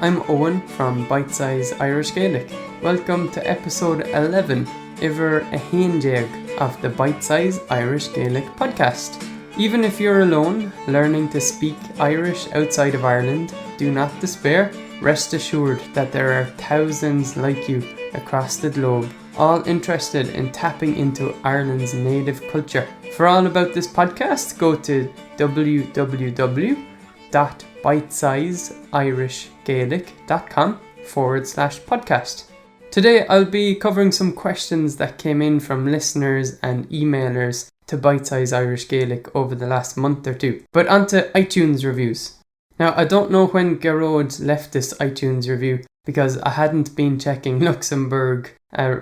I'm Owen from Bitesize Irish Gaelic. Welcome to episode 11, Iver a Hainjeg of the Bitesize Irish Gaelic podcast. Even if you're alone, learning to speak Irish outside of Ireland, do not despair. Rest assured that there are thousands like you across the globe, all interested in tapping into Ireland's native culture. For all about this podcast, go to www.bitesizeirishgaelic.com/podcast. Today I'll be covering some questions that came in from listeners and emailers to Bitesize Irish Gaelic over the last month or two. But onto iTunes reviews. Now, I don't know when Gearóid left this iTunes review because I hadn't been checking Luxembourg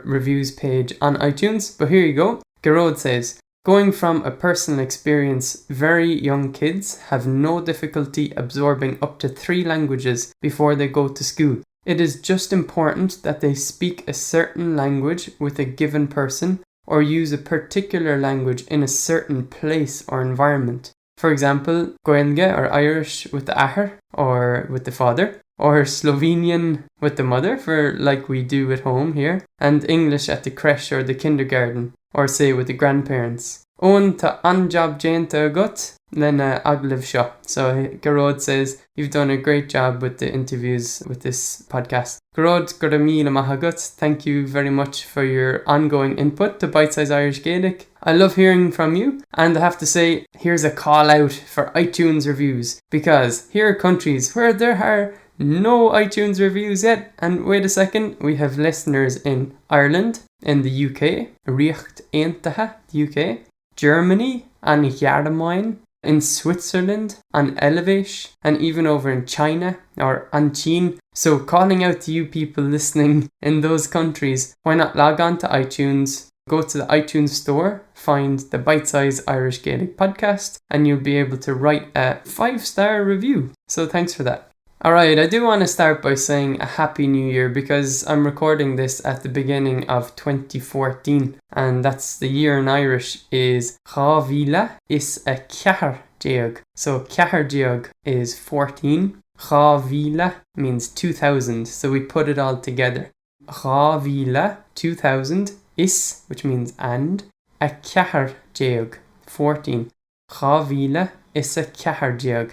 reviews page on iTunes, but here you go. Gearóid says, going from a personal experience, very young kids have no difficulty absorbing up to 3 languages before they go to school. It is just important that they speak a certain language with a given person or use a particular language in a certain place or environment. For example, Gaeilge or Irish with the Ahar or with the father, or Slovenian with the mother, for like we do at home here, and English at the creche or the kindergarten, or say with the grandparents. Owen ta anjob jainta agat, then aglev sha. So Gearóid says, you've done a great job with the interviews with this podcast. Gearóid Guramila Mahagut, thank you very much for your ongoing input to Bitesize Irish Gaelic. I love hearing from you, and I have to say, here's a call out for iTunes reviews, because here are countries where there are no iTunes reviews yet. And wait a second, we have listeners in Ireland, in the UK, Riecht Eantaha, the UK, Germany, and Yaramain, in Switzerland, and Elevish, and even over in China, or Anchin. So calling out to you people listening in those countries, why not log on to iTunes, go to the iTunes store, find the Bitesize Irish Gaelic podcast, and you'll be able to write a 5-star review. So thanks for that. Alright, I do want to start by saying a Happy New Year because I'm recording this at the beginning of 2014, and that's the year in Irish is Chávila is a ceathair déag. So ceathair déag is 14, Chávila means 2000, so we put it all together. Chávila 2000 is, which means and, a ceathair déag 14. Chávila is a ceathair déag.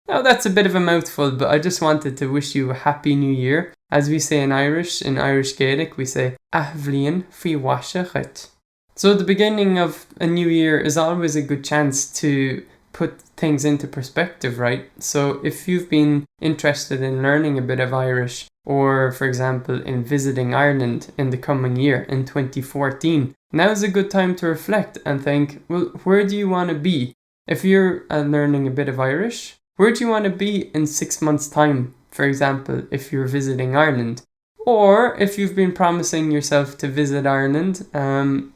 Now that's a bit of a mouthful, but I just wanted to wish you a Happy New Year. As we say in Irish Gaelic, we say Ahvlian fi washachet. So the beginning of a new year is always a good chance to put things into perspective, right? So if you've been interested in learning a bit of Irish, or for example in visiting Ireland in the coming year, in 2014, now's a good time to reflect and think, well, where do you want to be? If you're learning a bit of Irish, where do you want to be in 6 months' time, for example, if you're visiting Ireland? Or if you've been promising yourself to visit Ireland,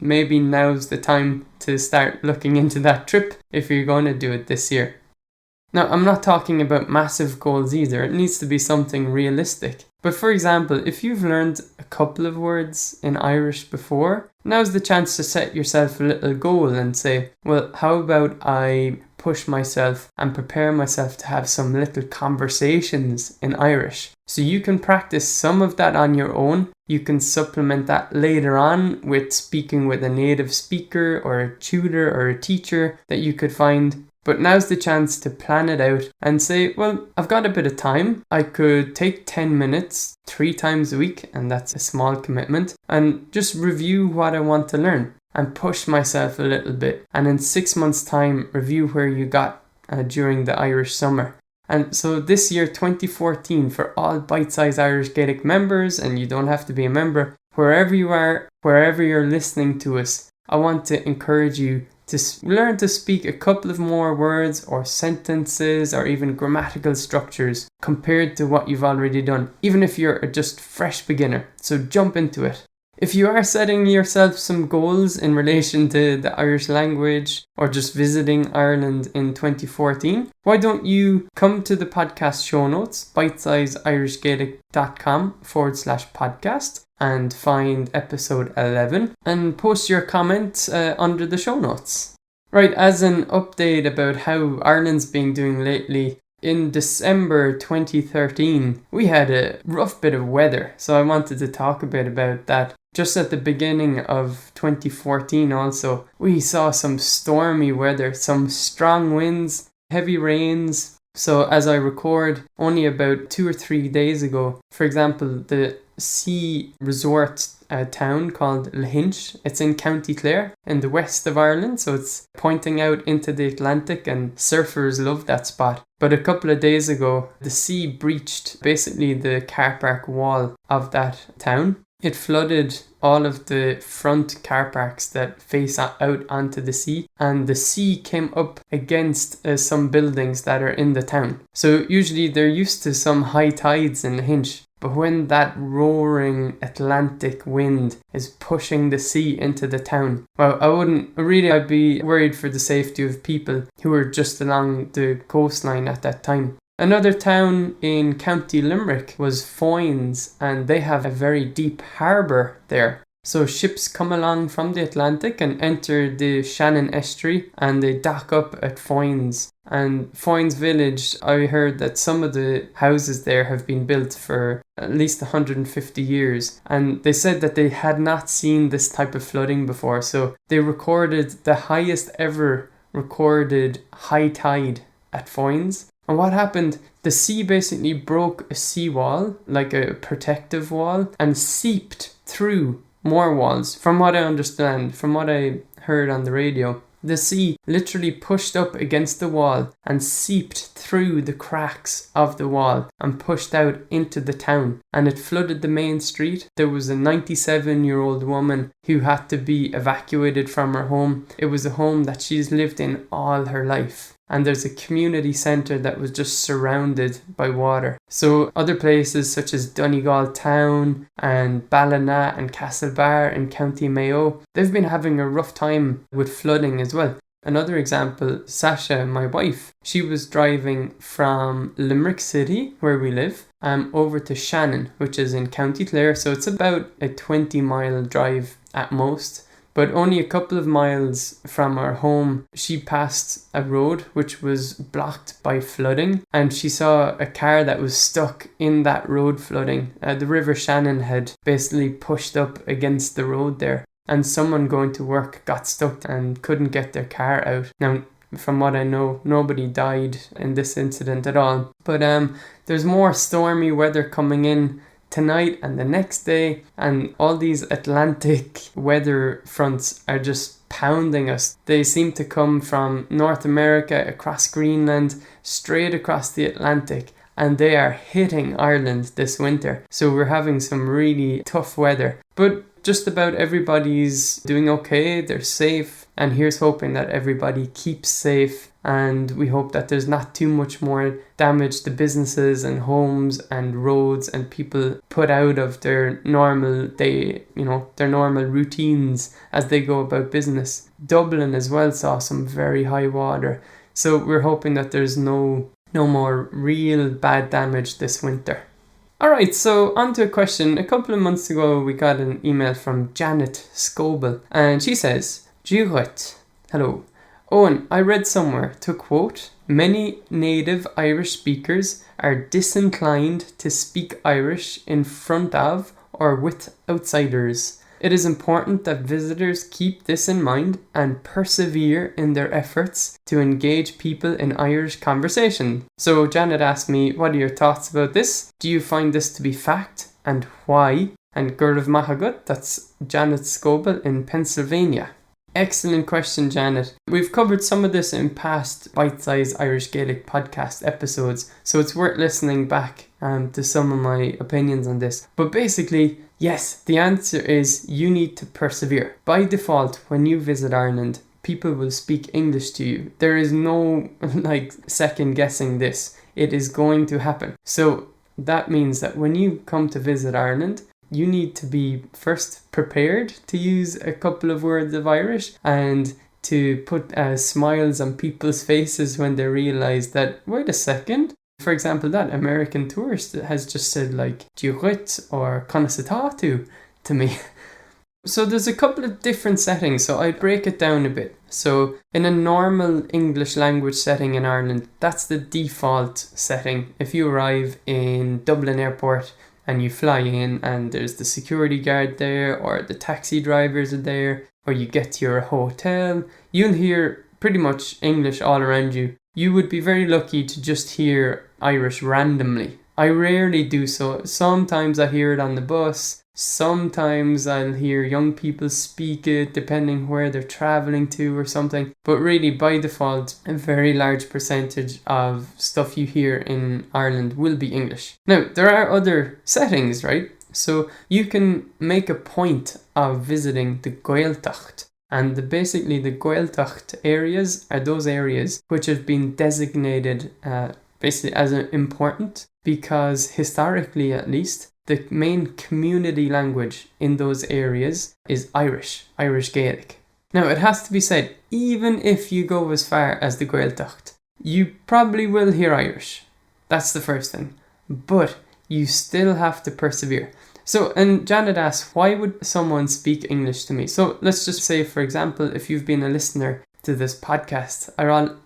maybe now's the time to start looking into that trip if you're going to do it this year. Now, I'm not talking about massive goals either. It needs to be something realistic. But for example, if you've learned a couple of words in Irish before, now's the chance to set yourself a little goal and say, well, how about I push myself and prepare myself to have some little conversations in Irish. So you can practice some of that on your own. You can supplement that later on with speaking with a native speaker or a tutor or a teacher that you could find. But now's the chance to plan it out and say, well, I've got a bit of time. I could take 10 minutes 3 times a week, and that's a small commitment, and just review what I want to learn and push myself a little bit. And in 6 months' time, review where you got during the Irish summer. And so this year, 2014, for all Bitesize Irish Gaelic members, and you don't have to be a member, wherever you are, wherever you're listening to us, I want to encourage you to learn to speak a couple of more words or sentences or even grammatical structures compared to what you've already done, even if you're a just fresh beginner. So jump into it. If you are setting yourself some goals in relation to the Irish language or just visiting Ireland in 2014, why don't you come to the podcast show notes, bitesizeirishgaelic.com/podcast, and find episode 11 and post your comment under the show notes. Right, as an update about how Ireland's been doing lately, in December 2013, we had a rough bit of weather, so I wanted to talk a bit about that. Just at the beginning of 2014 also, we saw some stormy weather, some strong winds, heavy rains. So as I record, only about 2 or 3 days ago, for example, the sea resort town called Lahinch, it's in County Clare in the west of Ireland, so it's pointing out into the Atlantic and surfers love that spot. But a couple of days ago, the sea breached basically the car park wall of that town. It flooded all of the front car parks that face out onto the sea, and the sea came up against some buildings that are in the town. So usually they're used to some high tides in the Hinch, but when that roaring Atlantic wind is pushing the sea into the town, well, I'd be worried for the safety of people who were just along the coastline at that time. Another town in County Limerick was Foynes, and they have a very deep harbour there. So ships come along from the Atlantic and enter the Shannon estuary, and they dock up at Foynes. And Foynes village, I heard that some of the houses there have been built for at least 150 years. And they said that they had not seen this type of flooding before. So they recorded the highest ever recorded high tide at Foynes. And what happened? The sea basically broke a seawall, like a protective wall, and seeped through more walls. From what I understand, from what I heard on the radio, the sea literally pushed up against the wall and seeped through the cracks of the wall and pushed out into the town. And it flooded the main street. There was a 97-year-old woman who had to be evacuated from her home. It was a home that she's lived in all her life. And there's a community centre that was just surrounded by water. So other places such as Donegal Town and Ballina and Castlebar in County Mayo, they've been having a rough time with flooding as well. Another example, Sasha, my wife, she was driving from Limerick City, where we live, over to Shannon, which is in County Clare. So it's about a 20-mile drive at most. But only a couple of miles from our home, she passed a road which was blocked by flooding, and she saw a car that was stuck in that road flooding. The River Shannon had basically pushed up against the road there, and someone going to work got stuck and couldn't get their car out. Now, from what I know, nobody died in this incident at all. But there's more stormy weather coming in tonight and the next day, and all these Atlantic weather fronts are just pounding us. They seem to come from North America, across Greenland, straight across the Atlantic, and they are hitting Ireland this winter. So we're having some really tough weather. But just about everybody's doing okay, they're safe, and here's hoping that everybody keeps safe, and we hope that there's not too much more damage to businesses and homes and roads and people put out of their normal day, their normal routines as they go about business. Dublin as well saw some very high water, so we're hoping that there's no more real bad damage this winter. Alright, so on to a question. A couple of months ago we got an email from Janet Scoble, and she says, Díreacht, hello. Owen, I read somewhere, to quote, many native Irish speakers are disinclined to speak Irish in front of or with outsiders. It is important that visitors keep this in mind and persevere in their efforts to engage people in Irish conversation. So Janet asked me, what are your thoughts about this? Do you find this to be fact, and why? And Gurv Mahagut, that's Janet Scoble in Pennsylvania. Excellent question, Janet. We've covered some of this in past Bitesize Irish Gaelic podcast episodes, so it's worth listening back to some of my opinions on this. But basically, yes, the answer is you need to persevere. By default, when you visit Ireland, people will speak English to you. There is no second guessing this. It is going to happen. So that means that when you come to visit Ireland, you need to be first prepared to use a couple of words of Irish and to put smiles on people's faces when they realize that, wait a second. For example, that American tourist has just said Díreacht or Conasatatu to me. So there's a couple of different settings, so I'd break it down a bit. So in a normal English language setting in Ireland, that's the default setting. If you arrive in Dublin Airport and you fly in and there's the security guard there, or the taxi drivers are there, or you get to your hotel, you'll hear pretty much English all around you. You would be very lucky to just hear Irish randomly. I rarely do so. Sometimes I hear it on the bus. Sometimes I'll hear young people speak it depending where they're traveling to or something. But really, by default, a very large percentage of stuff you hear in Ireland will be English. Now, there are other settings, right? So you can make a point of visiting the Gaeltacht. And basically the Gaeltacht areas are those areas which have been designated basically as important because historically at least, the main community language in those areas is Irish Gaelic. Now it has to be said, even if you go as far as the Gaeltacht, you probably will hear Irish. That's the first thing. But you still have to persevere. So, and Janet asks, why would someone speak English to me? So let's just say, for example, if you've been a listener to this podcast,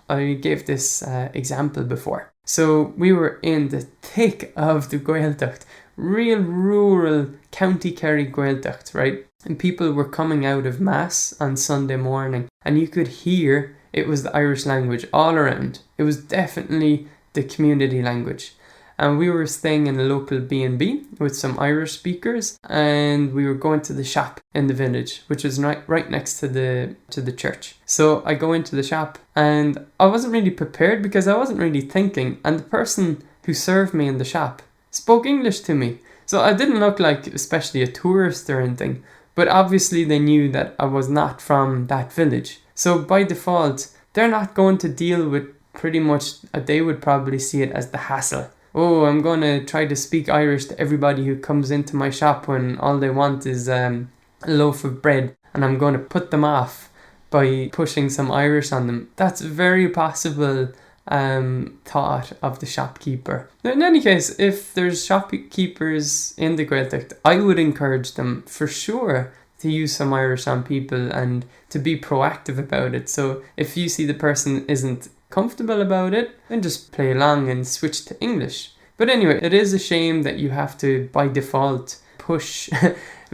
I gave this example before. So we were in the thick of the Gaeltacht, real rural County Kerry Gaeltacht, right? And people were coming out of Mass on Sunday morning, and you could hear it was the Irish language all around. It was definitely the community language. And we were staying in a local B&B with some Irish speakers, and we were going to the shop in the village, which was right next to the church. So I go into the shop, and I wasn't really prepared because I wasn't really thinking, and the person who served me in the shop spoke English to me. So I didn't look like especially a tourist or anything, but obviously they knew that I was not from that village. So by default, they're not going to deal with pretty much, they would probably see it as the hassle. Oh, I'm going to try to speak Irish to everybody who comes into my shop when all they want is a loaf of bread, and I'm going to put them off by pushing some Irish on them. That's a very possible thought of the shopkeeper. Now, in any case, if there's shopkeepers in the Gaeltacht, I would encourage them for sure to use some Irish on people and to be proactive about it. So if you see the person isn't comfortable about it, then just play along and switch to English. But anyway, it is a shame that you have to, by default, push.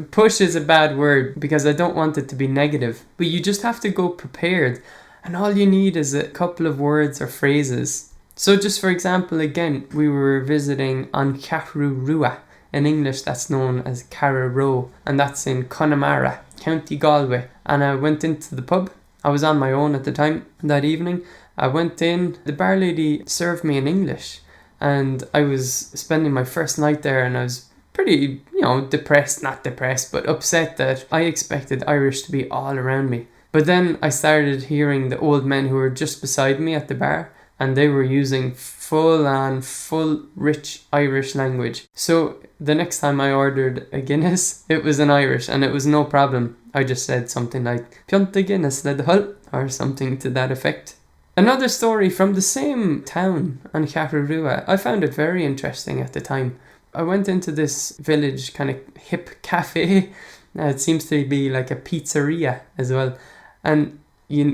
Push is a bad word because I don't want it to be negative, but you just have to go prepared, and all you need is a couple of words or phrases. So just for example, again, we were visiting on Rua. In English that's known as Carrow, and that's in Connemara, County Galway. And I went into the pub. I was on my own at the time that evening. I went in, the bar lady served me in English, and I was spending my first night there, and I was pretty, not depressed, but upset that I expected Irish to be all around me. But then I started hearing the old men who were just beside me at the bar, and they were using full rich Irish language. So the next time I ordered a Guinness, it was in Irish, and it was no problem. I just said something like, Pionta Guinness le hull, or something to that effect. Another story from the same town on Rua. I found it very interesting at the time. I went into this village kind of hip cafe. It seems to be like a pizzeria as well. And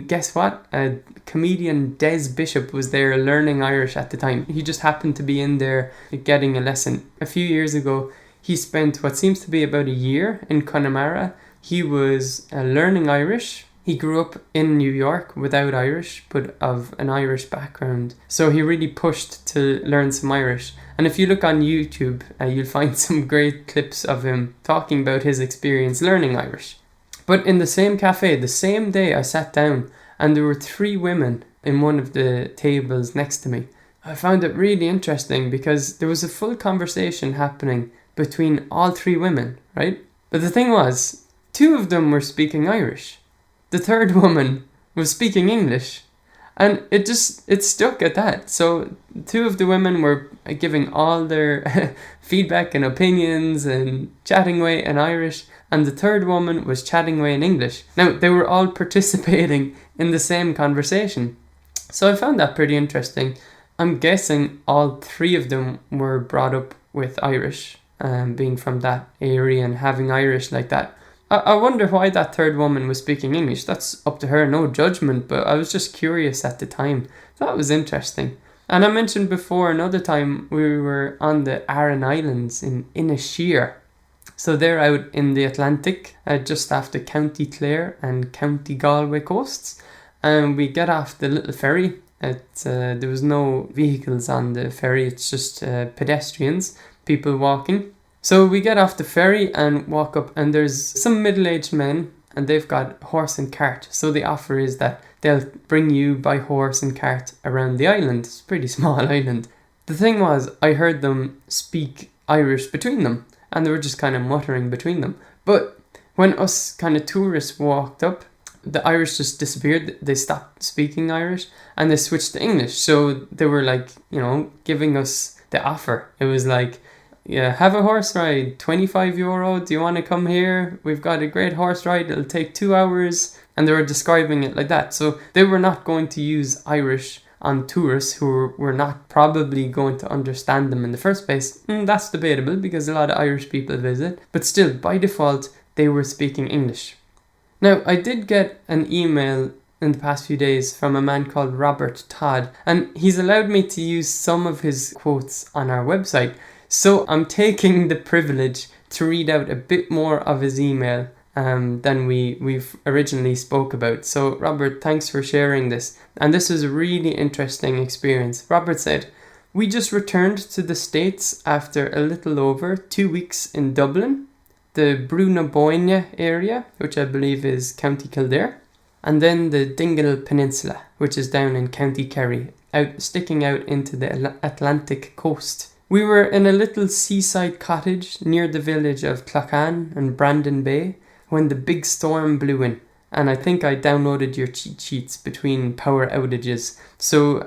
guess what? A comedian Des Bishop was there learning Irish at the time. He just happened to be in there getting a lesson. A few years ago, he spent what seems to be about a year in Connemara. He was learning Irish. He grew up in New York without Irish, but of an Irish background. So he really pushed to learn some Irish. And if you look on YouTube, you'll find some great clips of him talking about his experience learning Irish. But in the same cafe, the same day I sat down, and there were 3 women in one of the tables next to me. I found it really interesting because there was a full conversation happening between all 3 women, right? But the thing was, 2 of them were speaking Irish. The 3rd woman was speaking English, and it stuck at that. So 2 of the women were giving all their feedback and opinions and chatting away in Irish, and the 3rd woman was chatting away in English. Now, they were all participating in the same conversation. So I found that pretty interesting. I'm guessing all 3 of them were brought up with Irish, being from that area and having Irish like that. I wonder why that third woman was speaking English. That's up to her, no judgment, but I was just curious at the time. That was interesting. And I mentioned before another time we were on the Aran Islands in Inisheer. So they're out in the Atlantic, just after County Clare and County Galway coasts. And we get off the little ferry. There was no vehicles on the ferry, it's just pedestrians, people walking. So we get off the ferry and walk up, and there's some middle-aged men, and they've got horse and cart. So the offer is that they'll bring you by horse and cart around the island. It's a pretty small island. The thing was, I heard them speak Irish between them, and they were just kind of muttering between them. But when us kind of tourists walked up, the Irish just disappeared. They stopped speaking Irish and they switched to English. So they were like, giving us the offer. It was like, yeah, have a horse ride, €25. Do you want to come here? We've got a great horse ride. It'll take 2 hours. And they were describing it like that. So they were not going to use Irish on tourists who were not probably going to understand them in the first place. That's debatable because a lot of Irish people visit. But still, by default, they were speaking English. Now, I did get an email in the past few days from a man called Robert Todd, and he's allowed me to use some of his quotes on our website. So I'm taking the privilege to read out a bit more of his email than we've originally spoke about. So Robert, thanks for sharing this. And this is a really interesting experience. Robert said, "We just returned to the States after a little over 2 weeks in Dublin, the Brunaboyne area, which I believe is County Kildare, and then the Dingle Peninsula, which is down in County Kerry, sticking out into the Atlantic coast. We were in a little seaside cottage near the village of Clachan and Brandon Bay when the big storm blew in. And I think I downloaded your cheat sheets between power outages. So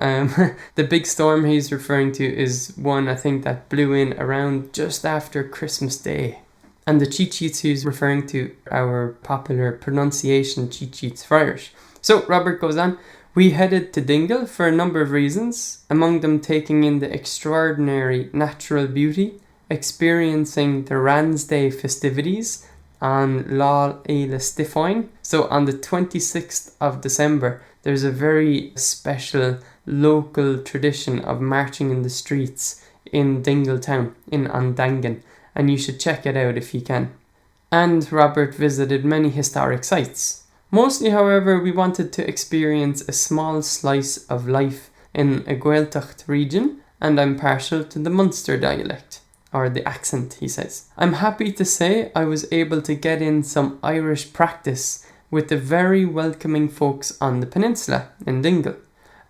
the big storm he's referring to is one I think that blew in around just after Christmas Day. And the cheat sheets he's referring to are our popular pronunciation cheat sheets for Irish. So Robert goes on, "We headed to Dingle for a number of reasons, among them taking in the extraordinary natural beauty, experiencing the Rans Day festivities on Lá Éile Stifoin. So on the 26th of December, there's a very special local tradition of marching in the streets in Dingle town, in Andangan. And you should check it out if you can." And Robert visited many historic sites. Mostly, however, we wanted to experience a small slice of life in a Gaeltacht region, and I'm partial to the Munster dialect, or the accent, he says. "I'm happy to say I was able to get in some Irish practice with the very welcoming folks on the peninsula in Dingle.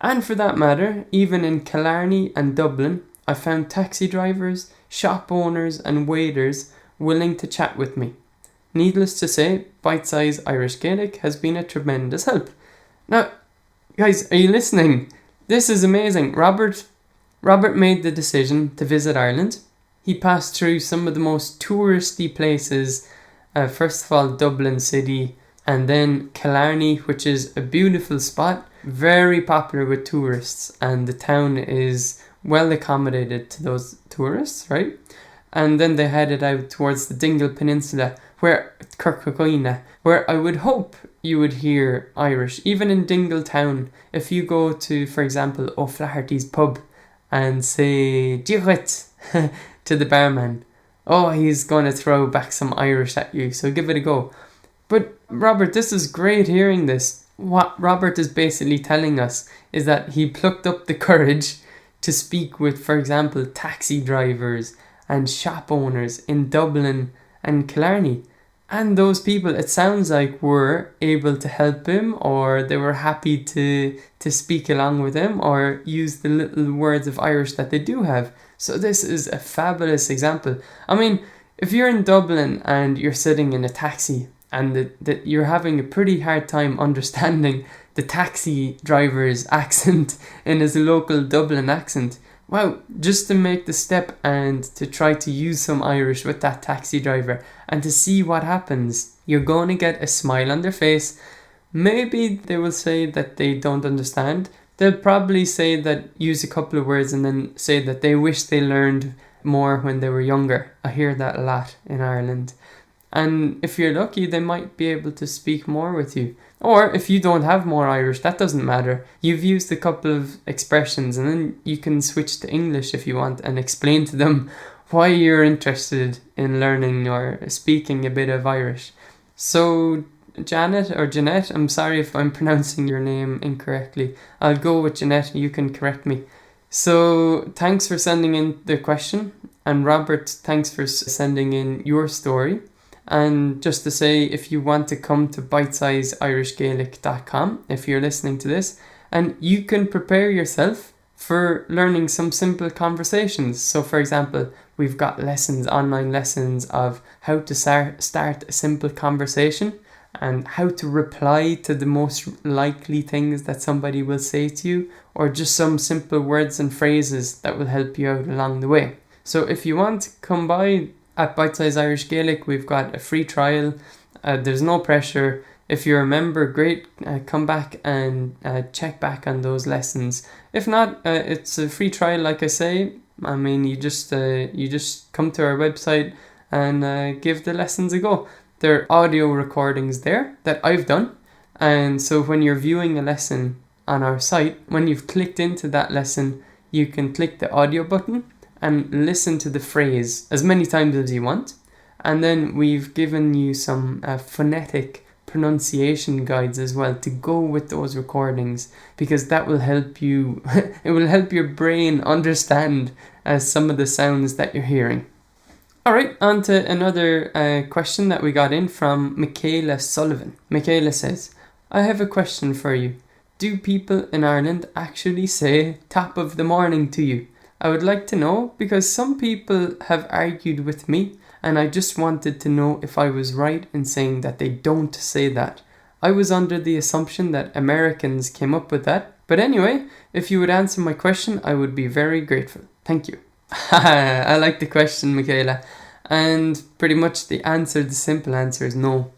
And for that matter, even in Killarney and Dublin, I found taxi drivers, shop owners and waiters willing to chat with me. Needless to say, Bitesize Irish Gaelic has been a tremendous help." Now, guys, are you listening? This is amazing. Robert made the decision to visit Ireland. He passed through some of the most touristy places. First of all, Dublin City, and then Killarney, which is a beautiful spot, very popular with tourists, and the town is well accommodated to those tourists, right? And then they headed out towards the Dingle Peninsula, where I would hope you would hear Irish. Even in Dingle town, if you go to, for example, O'Flaherty's pub and say "Diret" to the barman, he's going to throw back some Irish at you, so give it a go. But Robert, this is great hearing this. What Robert is basically telling us is that he plucked up the courage to speak with, for example, taxi drivers and shop owners in Dublin and Killarney. And those people, it sounds like, were able to help him, or they were happy to speak along with him, or use the little words of Irish that they do have. So this is a fabulous example. I mean, if you're in Dublin and you're sitting in a taxi and that you're having a pretty hard time understanding the taxi driver's accent in his local Dublin accent, wow, just to make the step and to try to use some Irish with that taxi driver and to see what happens. You're going to get a smile on their face. Maybe they will say that they don't understand. They'll probably say that, use a couple of words and then say that they wish they learned more when they were younger. I hear that a lot in Ireland. And if you're lucky, they might be able to speak more with you. Or if you don't have more Irish, that doesn't matter. You've used a couple of expressions and then you can switch to English if you want and explain to them why you're interested in learning or speaking a bit of Irish. So Janet or Jeanette, I'm sorry if I'm pronouncing your name incorrectly. I'll go with Jeanette, you can correct me. So thanks for sending in the question. And Robert, thanks for sending in your story. And just to say, if you want to come to bitesizeirishgaelic.com, if you're listening to this, and you can prepare yourself for learning some simple conversations. So for example, we've got online lessons of how to start a simple conversation and how to reply to the most likely things that somebody will say to you, or just some simple words and phrases that will help you out along the way. So if you want, come by at Bitesize Irish Gaelic. We've got a free trial. There's no pressure. If you're a member, great. Come back and check back on those lessons. If not, it's a free trial, like I say. I mean, you just come to our website and give the lessons a go. There are audio recordings there that I've done. And so when you're viewing a lesson on our site, when you've clicked into that lesson, you can click the audio button and listen to the phrase as many times as you want. And then we've given you some phonetic pronunciation guides as well to go with those recordings, because that will help you, it will help your brain understand some of the sounds that you're hearing. All right, on to another question that we got in from Michaela Sullivan. Michaela says, I have a question for you. Do people in Ireland actually say top of the morning to you? I would like to know, because some people have argued with me and I just wanted to know if I was right in saying that they don't say that. I was under the assumption that Americans came up with that. But anyway, if you would answer my question, I would be very grateful. Thank you. I like the question, Michaela. And pretty much the simple answer is no.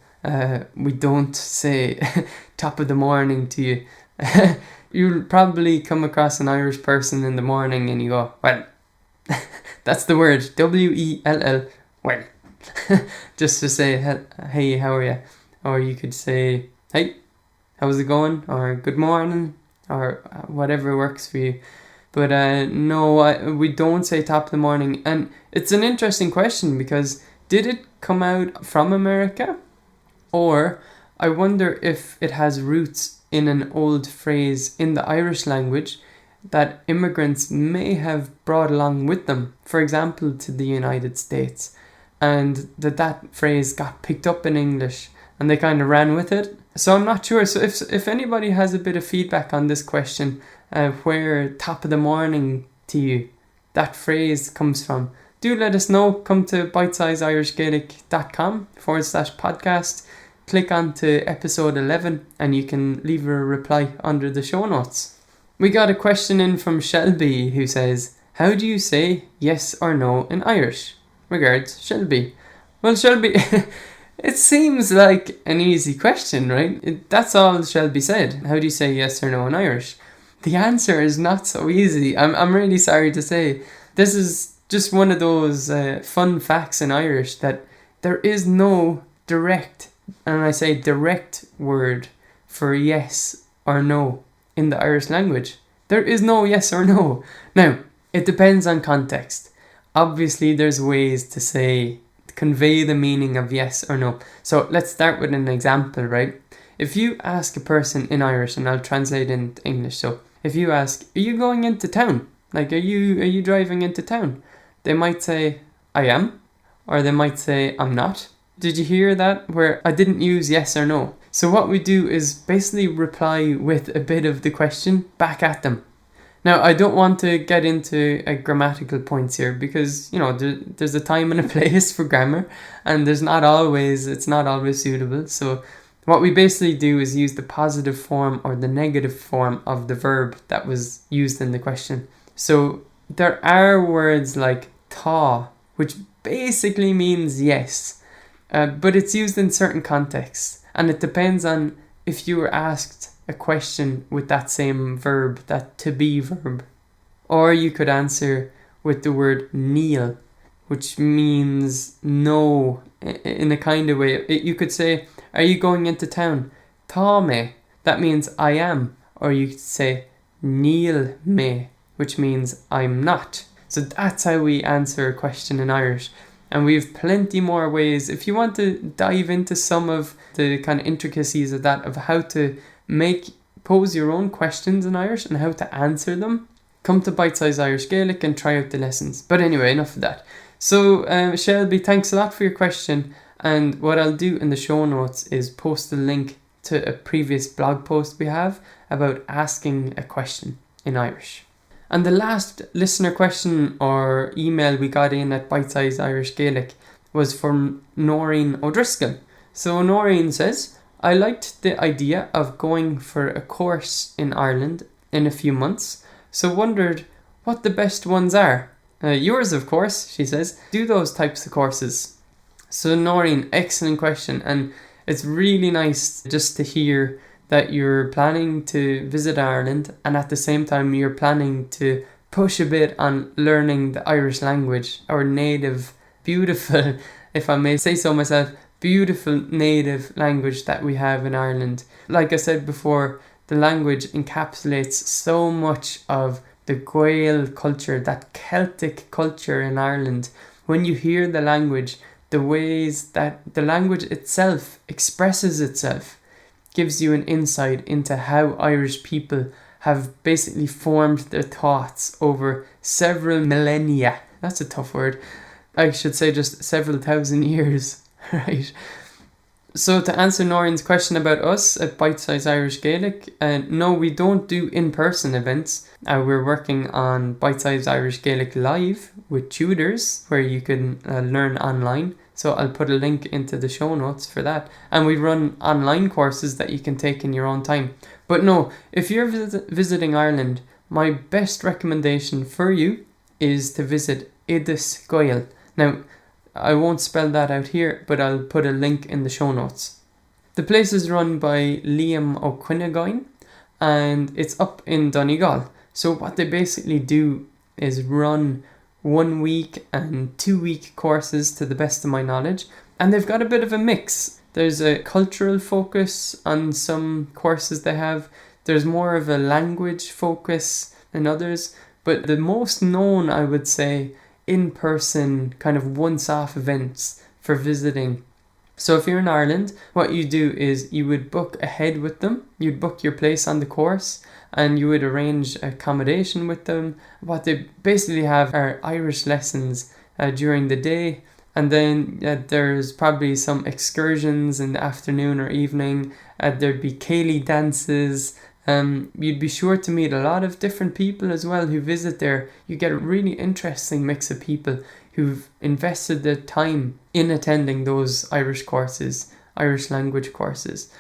We don't say top of the morning to you. You'll probably come across an Irish person in the morning and you go, well, that's the word, W-E-L-L, well, just to say, hey, how are you? Or you could say, hey, how's it going? Or good morning, or whatever works for you. But no, we don't say top of the morning. And it's an interesting question, because did it come out from America? Or I wonder if it has roots in an old phrase in the Irish language that immigrants may have brought along with them, for example, to the United States, and that phrase got picked up in English and they kind of ran with it. So I'm not sure. So if anybody has a bit of feedback on this question, where top of the morning to you, that phrase comes from, do let us know. Come to bitesizeirishgaelic.com/podcast. Click on to episode 11 and you can leave a reply under the show notes. We got a question in from Shelby who says, how do you say yes or no in Irish? Regards, Shelby. Well, Shelby, it seems like an easy question, right? That's all Shelby said. How do you say yes or no in Irish? The answer is not so easy. I'm really sorry to say. This is just one of those fun facts in Irish, that there is no direct, and I say direct, word for yes or no in the Irish language. There is no yes or no. Now, it depends on context. Obviously, there's ways to convey the meaning of yes or no. So let's start with an example, right? If you ask a person in Irish, and I'll translate into English. So if you ask, are you going into town? Like, are you driving into town? They might say, I am. Or they might say, I'm not. Did you hear that? Where I didn't use yes or no. So what we do is basically reply with a bit of the question back at them. Now, I don't want to get into grammatical points here, because, there's a time and a place for grammar, and it's not always suitable. So what we basically do is use the positive form or the negative form of the verb that was used in the question. So there are words like tá, which basically means yes, but it's used in certain contexts, and it depends on if you were asked a question with that same verb, that to be verb. Or you could answer with the word níl, which means no in a kind of way. You could say, are you going into town? Tá me, that means I am. Or you could say, níl me, which means I'm not. So that's how we answer a question in Irish. And we have plenty more ways. If you want to dive into some of the kind of intricacies of that, of how to pose your own questions in Irish and how to answer them, come to Bitesize Irish Gaelic and try out the lessons. But anyway, enough of that. So Shelby, thanks a lot for your question. And what I'll do in the show notes is post a link to a previous blog post we have about asking a question in Irish. And the last listener question or email we got in at Bitesize Irish Gaelic was from Noreen O'Driscoll. So Noreen says, I liked the idea of going for a course in Ireland in a few months, so wondered what the best ones are. Yours, of course, she says. Do those types of courses. So Noreen, excellent question, and it's really nice just to hear that you're planning to visit Ireland and at the same time you're planning to push a bit on learning the Irish language, our native, beautiful, if I may say so myself, beautiful native language that we have in Ireland. Like I said before, the language encapsulates so much of the Gael culture, that Celtic culture in Ireland. When you hear the language, the ways that the language itself expresses itself gives you an insight into how Irish people have basically formed their thoughts over several millennia. That's a tough word. I should say just several thousand years, right? So to answer Noreen's question about us at Bitesize Irish Gaelic, no, we don't do in-person events. We're working on Bitesize Irish Gaelic Live with tutors where you can learn online. So I'll put a link into the show notes for that. And we run online courses that you can take in your own time. But no, if you're visiting Ireland, my best recommendation for you is to visit Bitesize Gaelic. Now, I won't spell that out here, but I'll put a link in the show notes. The place is run by Liam O'Quinnagoin, and it's up in Donegal. So what they basically do is run 1 week and 2 week courses to the best of my knowledge. And they've got a bit of a mix. There's a cultural focus on some courses they have. There's more of a language focus than others. But the most known, I would say, in-person kind of once-off events for visiting. So if you're in Ireland, what you do is you would book ahead with them. You'd book your place on the course and you would arrange accommodation with them. What they basically have are Irish lessons during the day, and then there's probably some excursions in the afternoon or evening. There'd be ceilidh dances. You'd be sure to meet a lot of different people as well who visit there. You get a really interesting mix of people who've invested their time in attending those Irish courses, Irish language courses.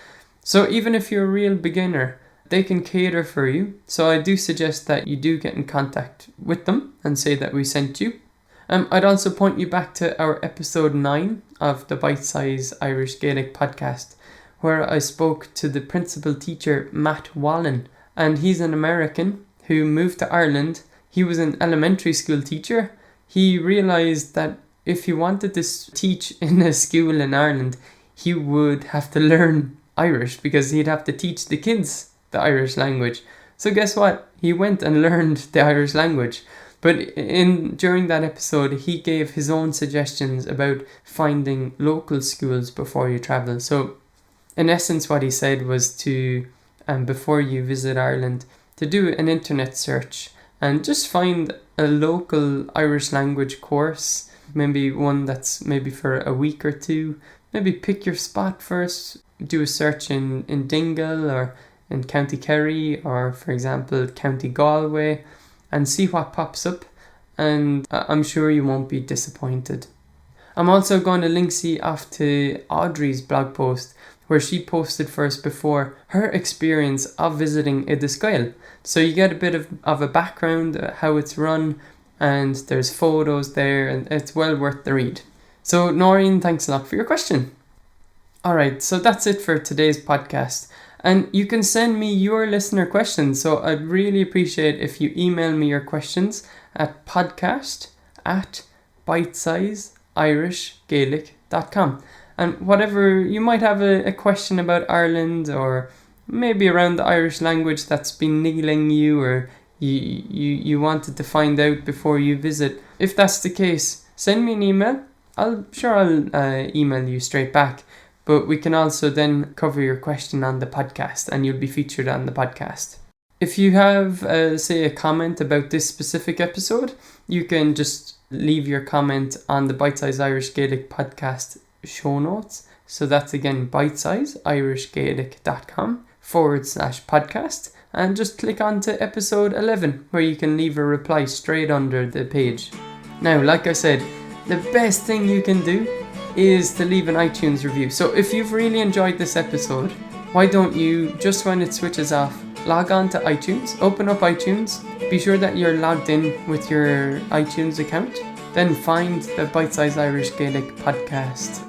So even if you're a real beginner, they can cater for you. So I do suggest that you do get in contact with them and say that we sent you. I'd also point you back to our episode 9 of the Bitesize Irish Gaelic podcast, where I spoke to the principal teacher, Matt Wallen, and he's an American who moved to Ireland. He was an elementary school teacher. He realised that if he wanted to teach in a school in Ireland, he would have to learn Irish because he'd have to teach the kids the Irish language. So guess what? He went and learned the Irish language. But during that episode, he gave his own suggestions about finding local schools before you travel. So in essence, what he said was to, before you visit Ireland, to do an internet search and just find a local Irish language course, maybe one that's maybe for a week or two. Maybe pick your spot first, do a search in Dingle or in County Kerry or, for example, County Galway, and see what pops up, and I'm sure you won't be disappointed. I'm also going to link you off to Audrey's blog post where she posted first before her experience of visiting Bitesize Gaelic. So you get a bit of a background, how it's run, and there's photos there, and it's well worth the read. So Noreen, thanks a lot for your question. Alright, so that's it for today's podcast. And you can send me your listener questions. So I'd really appreciate if you email me your questions at podcast@bitesize bitesizeirishgaelic.com. And whatever, you might have a question about Ireland, or maybe around the Irish language that's been niggling you, or you wanted to find out before you visit. If that's the case, send me an email. I'll email you straight back. But we can also then cover your question on the podcast, and you'll be featured on the podcast. If you have, say, a comment about this specific episode, you can just leave your comment on the Bitesize Irish Gaelic podcast show notes. So that's again bitesizeirishgaelic.com/podcast, and just click on to episode 11 where you can leave a reply straight under the page. Now, like I said, the best thing you can do is to leave an iTunes review. So if you've really enjoyed this episode, why don't you, just when it switches off, log on to iTunes, open up iTunes, be sure that you're logged in with your iTunes account, then find the Bitesize Irish Gaelic podcast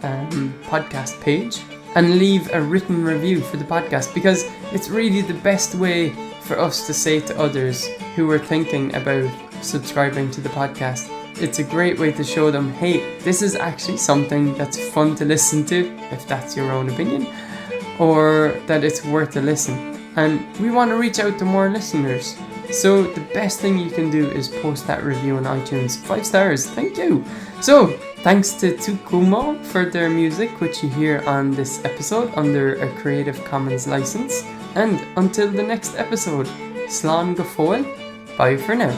page and leave a written review for the podcast, because it's really the best way for us to say to others who are thinking about subscribing to the podcast. It's a great way to show them, hey, this is actually something that's fun to listen to, if that's your own opinion, or that it's worth a listen. And we want to reach out to more listeners. So the best thing you can do is post that review on iTunes. 5 stars, thank you. So thanks to Tukumo for their music, which you hear on this episode under a Creative Commons license. And until the next episode, Slán go fóill, bye for now.